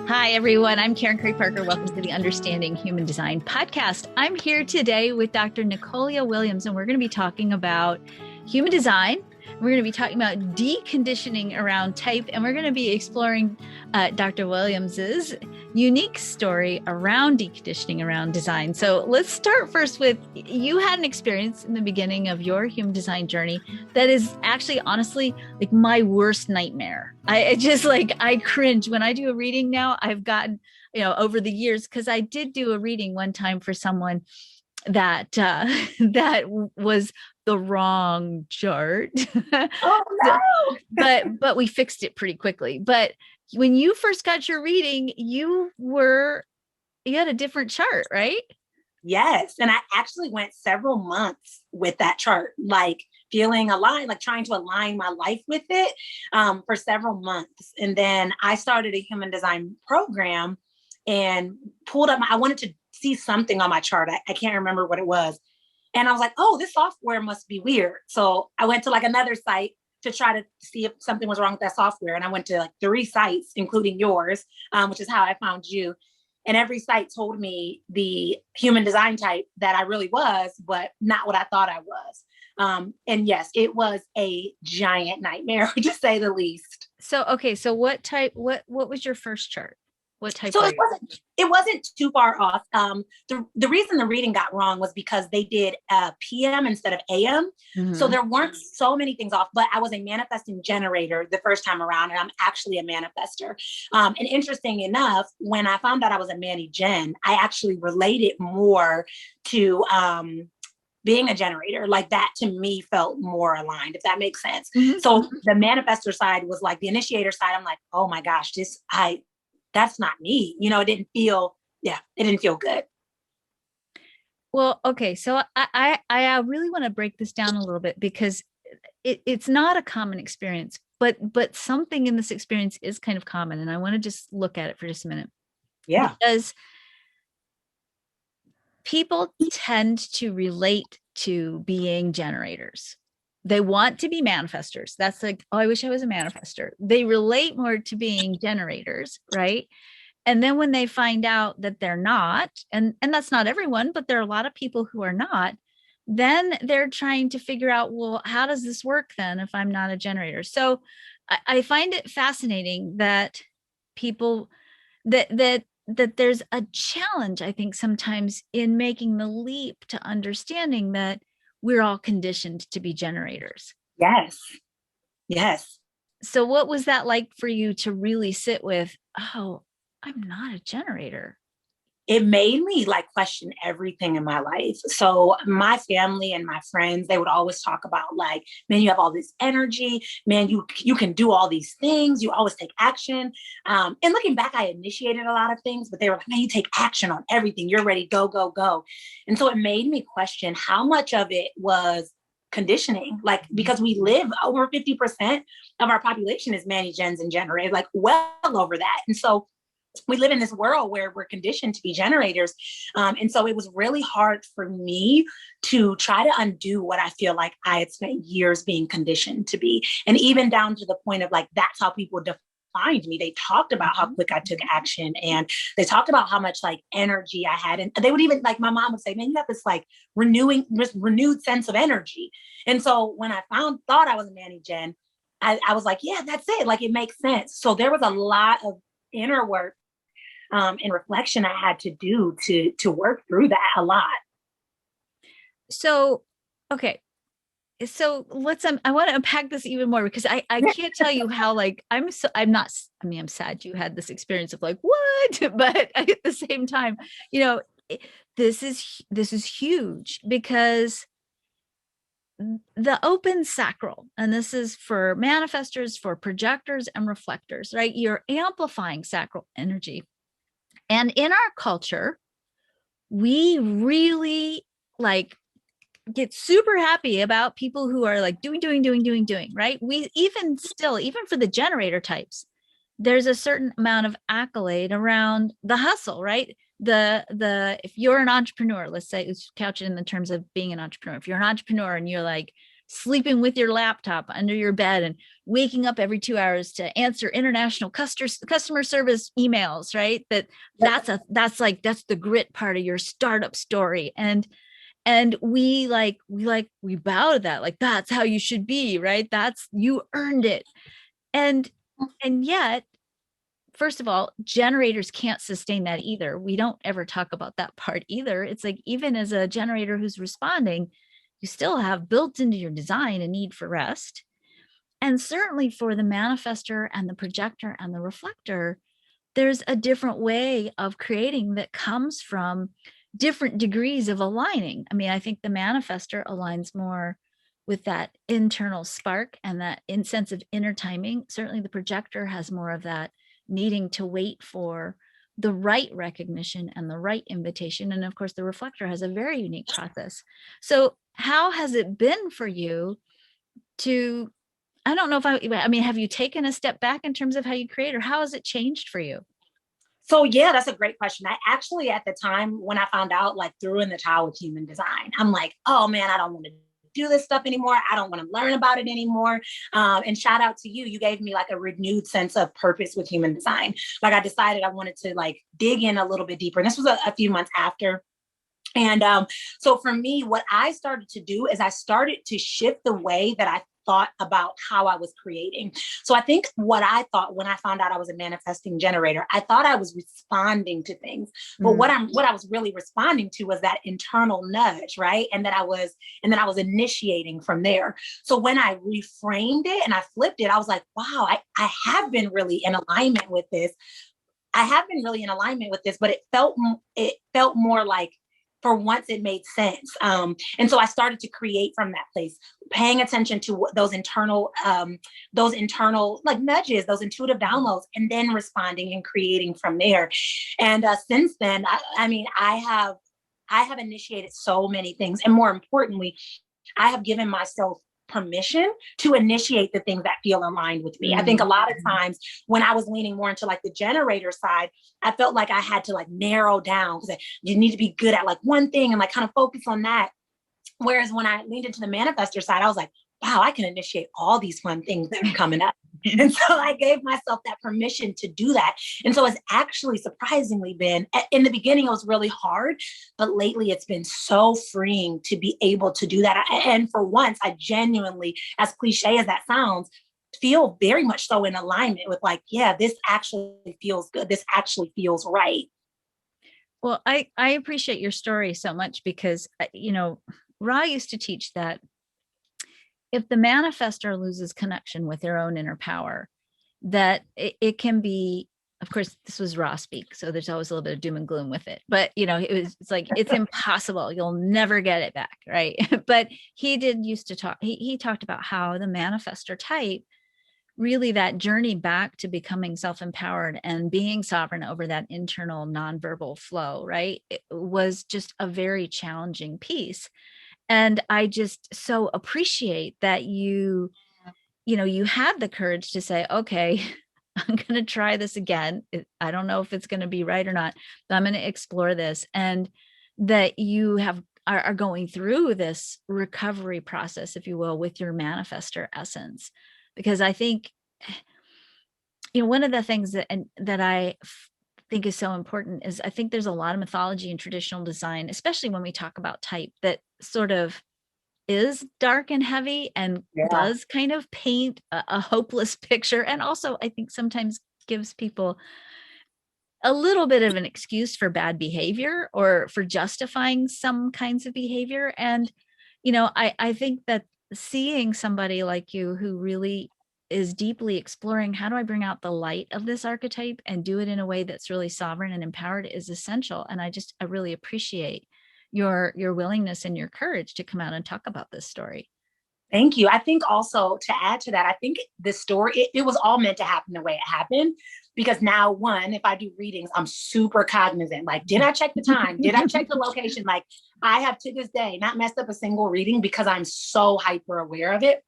Hi, everyone. I'm Karen Curry Parker. Welcome to the Understanding Human Design podcast. I'm here today with Dr. Nicolya Williams, and we're going to be talking about human design. We're going to be talking about deconditioning around type, and we're going to be exploring Dr. Williams's unique story around deconditioning around design. So let's start first with, you had an experience in the beginning of your human design journey that is actually, honestly, like my worst nightmare. I cringe when I do a reading now. I've gotten, over the years, because I did do a reading one time for someone that that was the wrong chart. Oh but we fixed it pretty quickly. But when you first got your reading, you had a different chart, right? Yes. And I actually went several months with that chart, like feeling aligned, like trying to align my life with it for several months. And then I started a human design program and pulled up I wanted to see something on my chart. I can't remember what it was. And I was like, oh, this software must be weird. So I went to like another site to try to see if something was wrong with that software. And I went to like 3 sites, including yours, which is how I found you. And every site told me the human design type that I really was, but not what I thought I was. And yes, it was a giant nightmare, to say the least. So, okay. So what was your first chart? What type? So it wasn't too far off. The reason the reading got wrong was because they did PM instead of AM. Mm-hmm. So there weren't so many things off, but I was a manifesting generator the first time around, and I'm actually a manifestor. And interesting enough, when I found out I was a Manny Gen, I actually related more to being a generator. Like that to me felt more aligned, if that makes sense. Mm-hmm. So the manifestor side was like the initiator side. I'm like, oh my gosh, that's not me. It didn't feel good. Well, okay. So I really want to break this down a little bit, because it's not a common experience, but something in this experience is kind of common. And I want to just look at it for just a minute. Yeah. Because people tend to relate to being generators. They want to be manifestors. That's like, oh, I wish I was a manifestor. They relate more to being generators, right? And then when they find out that they're not, and that's not everyone, but there are a lot of people who are not, then they're trying to figure out, well, how does this work then if I'm not a generator? So I find it fascinating that people, that there's a challenge, I think, sometimes in making the leap to understanding that we're all conditioned to be generators. Yes. Yes. So what was that like for you to really sit with, oh, I'm not a generator? It made me like question everything in my life. So my family and my friends, they would always talk about like, man, you have all this energy, man, you can do all these things. You always take action. And looking back, I initiated a lot of things, but they were like, man, you take action on everything. You're ready, go, go, go. And so it made me question how much of it was conditioning, like, because we live over 50% of our population is Manny Gens and generators, like well over that. And so we live in this world where we're conditioned to be generators. And so it was really hard for me to try to undo what I feel like I had spent years being conditioned to be. And even down to the point of like, that's how people defined me. They talked about how quick I took action, and they talked about how much like energy I had. And they would even, like, my mom would say, man, you have this like renewed sense of energy. And so when I thought I was a Manny Gen, I was like, yeah, that's it. Like, it makes sense. So there was a lot of inner work and reflection I had to do to work through that a lot. So, okay. So I want to unpack this even more, because I can't tell you how, like, I'm sad you had this experience of like, what? But at the same time, this is huge, because the open sacral, and this is for manifestors, for projectors and reflectors, right? You're amplifying sacral energy. And in our culture, we really like get super happy about people who are like doing, right? We even for the generator types, there's a certain amount of accolade around the hustle, right? If you're an entrepreneur, let's say, let's couch it in the terms of being an entrepreneur. If you're an entrepreneur and you're like sleeping with your laptop under your bed and waking up every 2 hours to answer international customer service emails, right? That's the grit part of your startup story. And we bow to that, like that's how you should be, right? That's, you earned it. And yet, first of all, generators can't sustain that either. We don't ever talk about that part either. It's like, even as a generator who's responding, you still have built into your design a need for rest. And certainly for the manifestor and the projector and the reflector, there's a different way of creating that comes from different degrees of aligning. I mean, I think the manifestor aligns more with that internal spark and that sense of inner timing. Certainly the projector has more of that needing to wait for the right recognition and the right invitation. And of course, the reflector has a very unique process. So how has it been for you to, I don't know if I mean, have you taken a step back in terms of how you create, or how has it changed for you? So yeah, that's a great question. I actually, at the time when I found out, like, threw in the towel with human design. I'm like, oh man, I don't want to do this stuff anymore. I don't want to learn about it anymore. And shout out to you. You gave me like a renewed sense of purpose with human design. Like, I decided I wanted to like dig in a little bit deeper. And this was a few months after. And so for me, what I started to do is I started to shift the way that I thought about how I was creating. So I think what I thought when I found out I was a manifesting generator, I thought I was responding to things. But what I was really responding to was that internal nudge, right? And then I was initiating from there. So when I reframed it and I flipped it, I was like, wow, I have been really in alignment with this. But it felt more like, for once, it made sense. And so I started to create from that place, paying attention to what those internal like nudges, those intuitive downloads, and then responding and creating from there. And since then, I have initiated so many things. And more importantly, I have given myself permission to initiate the things that feel aligned with me. I think a lot of times when I was leaning more into like the generator side, I felt like I had to like narrow down, because you need to be good at like one thing and like kind of focus on that. Whereas when I leaned into the manifestor side, I was like, wow, I can initiate all these fun things that are coming up. And so I gave myself that permission to do that. And so it's actually surprisingly been, in the beginning, it was really hard, but lately it's been so freeing to be able to do that. And for once, I genuinely, as cliche as that sounds, feel very much so in alignment with like, yeah, this actually feels good. This actually feels right. Well, I appreciate your story so much because, Ra used to teach that if the manifestor loses connection with their own inner power, that it can be, of course, this was Ra speak, so there's always a little bit of doom and gloom with it, but it's like, it's impossible. You'll never get it back, right? But he did used to talk, he talked about how the manifestor type, really that journey back to becoming self-empowered and being sovereign over that internal nonverbal flow, right? It was just a very challenging piece. And I just so appreciate that you had the courage to say, okay, I'm going to try this again. I don't know if it's going to be right or not, but I'm going to explore this. And that you are going through this recovery process, if you will, with your manifestor essence. Because I think, one of the things that I think is so important is, I think there's a lot of mythology and traditional design, especially when we talk about type, that sort of is dark and heavy and does kind of paint a hopeless picture. And also, I think sometimes gives people a little bit of an excuse for bad behavior or for justifying some kinds of behavior. And, I think that seeing somebody like you who really is deeply exploring, how do I bring out the light of this archetype and do it in a way that's really sovereign and empowered, is essential. And I really appreciate your willingness and your courage to come out and talk about this story. Thank you. I think also, to add to that, I think this story, it was all meant to happen the way it happened, because now, one, if I do readings, I'm super cognizant. Like, did I check the time? Did I check the location? Like, I have to this day not messed up a single reading because I'm so hyper aware of it.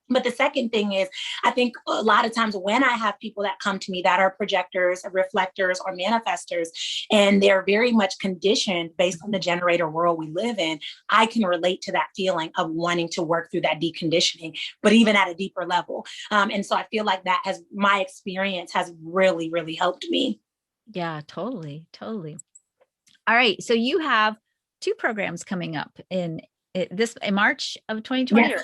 But the second thing is, I think a lot of times when I have people that come to me that are projectors, reflectors, or manifestors, and they're very much conditioned based on the generator world we live in, I can relate to that feeling of wanting to work through that deconditioning, but even at a deeper level. And so I feel like that has, my experience has really, really helped me. Yeah, totally. Totally. All right. So you have two programs coming up in March of 2020. Yes.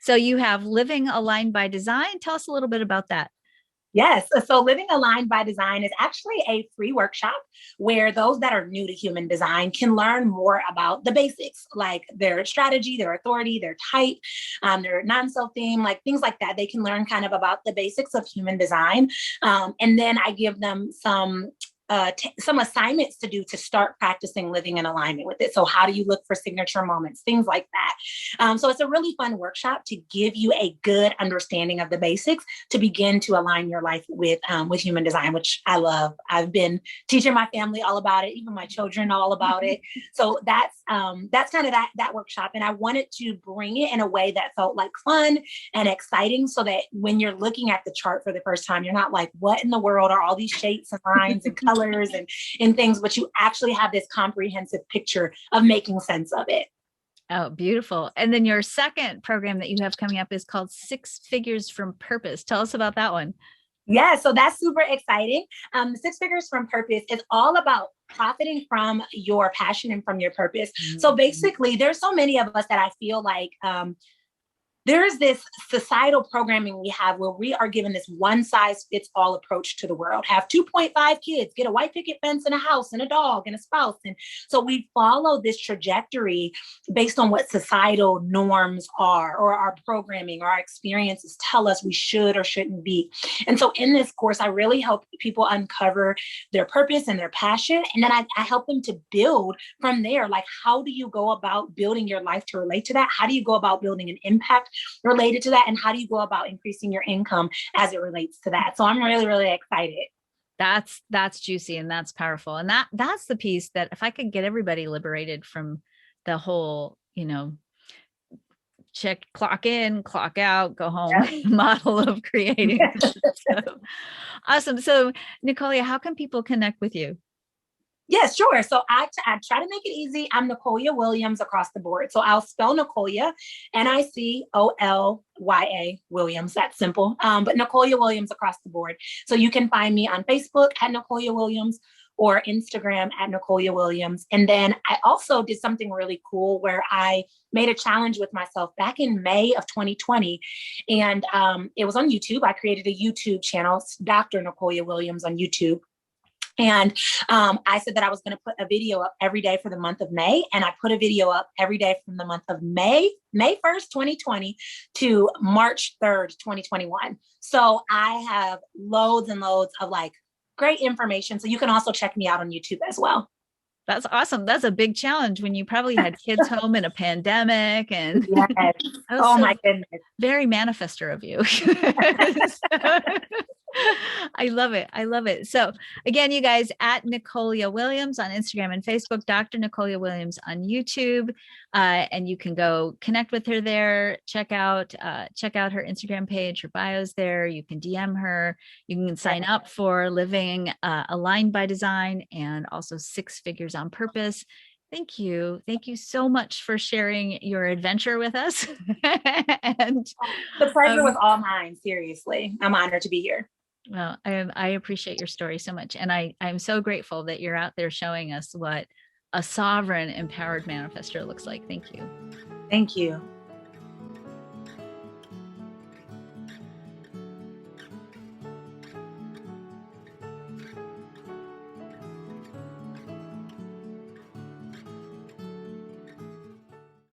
So you have Living Aligned by Design. Tell us a little bit about that. Yes. So Living Aligned by Design is actually a free workshop where those that are new to human design can learn more about the basics, like their strategy, their authority, their type, their non-self theme, like things like that. They can learn kind of about the basics of human design. And then I give them some assignments to do to start practicing living in alignment with it. So how do you look for signature moments, things like that. So it's a really fun workshop to give you a good understanding of the basics to begin to align your life with human design, which I love. I've been teaching my family all about it, even my children all about it. So that's kind of that workshop. And I wanted to bring it in a way that felt like fun and exciting, so that when you're looking at the chart for the first time, you're not like, what in the world are all these shapes and lines and colors and things, but you actually have this comprehensive picture of making sense of it. Oh, beautiful. And then your second program that you have coming up is called 6 Figures from Purpose. Tell us about that one. Yeah, so that's super exciting. 6 Figures from Purpose is all about profiting from your passion and from your purpose. Mm-hmm. So basically, there's so many of us that I feel like there's this societal programming we have where we are given this one size fits all approach to the world. Have 2.5 kids, get a white picket fence and a house and a dog and a spouse. And so we follow this trajectory based on what societal norms are, or our programming or our experiences tell us we should or shouldn't be. And so in this course, I really help people uncover their purpose and their passion. And then I help them to build from there. Like, how do you go about building your life to relate to that? How do you go about building an impact related to that? And how do you go about increasing your income as it relates to that? So I'm really, really excited. That's juicy and that's powerful. And that's the piece that if I could get everybody liberated from the whole, clock in, clock out, go home model of creating. So, awesome. So Nicolya, how can people connect with you? Yes, sure. So I try to make it easy. I'm Nicolya Williams across the board. So I'll spell Nicolya, Nicolya Williams. That's simple. But Nicolya Williams across the board. So you can find me on Facebook at Nicolya Williams or Instagram at Nicolya Williams. And then I also did something really cool where I made a challenge with myself back in May of 2020. And it was on YouTube. I created a YouTube channel, Dr. Nicolya Williams on YouTube. And I said that I was going to put a video up every day for the month of May. And I put a video up every day from the month of May 1st, 2020 to March 3rd, 2021. So I have loads and loads of great information. So you can also check me out on YouTube as well. That's awesome. That's a big challenge when you probably had kids home in a pandemic. And yes. Oh my goodness. Very manifestor of you. I love it. I love it. So again, you guys, at Nicolya Williams on Instagram and Facebook, Dr. Nicolya Williams on YouTube. And you can go connect with her there. Check out her Instagram page. Her bio's there. You can DM her. You can sign up for Living Aligned by Design and also 6 Figures on Purpose. Thank you. Thank you so much for sharing your adventure with us. And the pleasure was all mine. Seriously. I'm honored to be here. Well, I appreciate your story so much. And I'm so grateful that you're out there showing us what a sovereign, empowered manifestor looks like. Thank you. Thank you.